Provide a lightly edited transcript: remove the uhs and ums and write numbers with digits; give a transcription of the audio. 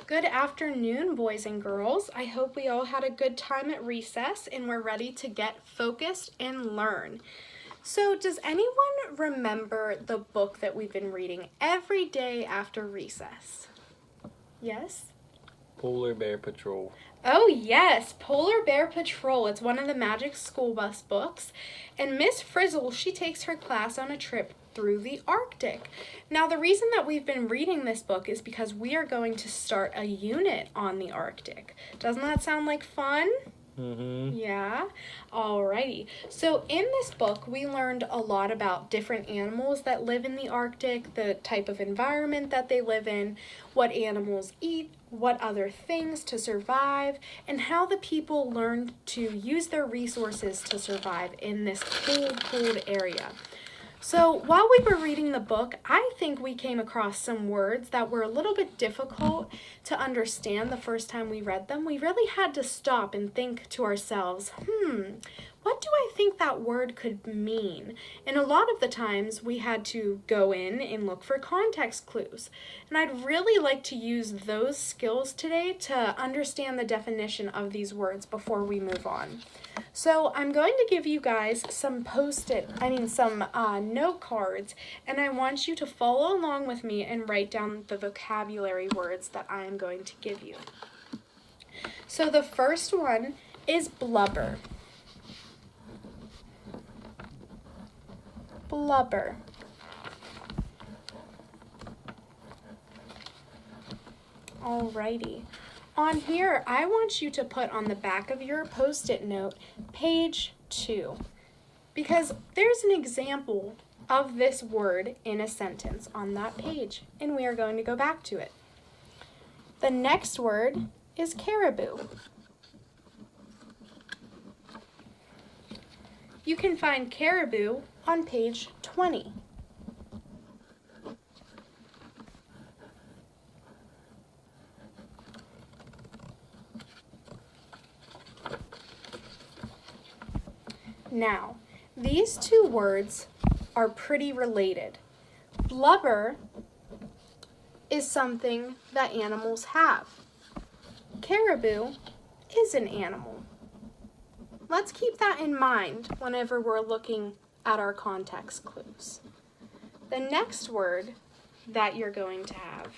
Good afternoon, boys and girls. I hope we all had a good time at recess and we're ready to get focused and learn. So, does anyone remember the book that we've been reading every day after recess? Yes? Polar Bear Patrol. Oh yes, Polar Bear Patrol. It's one of the Magic School Bus books. And Miss Frizzle, she takes her class on a trip through the Arctic. Now, the reason that we've been reading this book is because we are going to start a unit on the Arctic. Doesn't that sound like fun? Yeah? Alrighty. So in this book, we learned a lot about different animals that live in the Arctic, the type of environment that they live in, what animals eat, what other things to survive, and how the people learned to use their resources to survive in this cold area. So while we were reading the book, I think we came across some words that were a little bit difficult to understand the first time we read them. We really had to stop and think to ourselves, what do I think that word could mean? And a lot of the times we had to go in and look for context clues. And I'd really like to use those skills today to understand the definition of these words before we move on. So I'm going to give you guys some note cards, and I want you to follow along with me and write down the vocabulary words that I am going to give you. So the first one is blubber. Blubber. Alrighty. On here, I want you to put on the back of your Post-it note, page 2, because there's an example of this word in a sentence on that page, and we are going to go back to it. The next word is caribou. You can find caribou on page 20. Now, these two words are pretty related. Blubber is something that animals have. Caribou is an animal. Let's keep that in mind whenever we're looking at our context clues. The next word that you're going to have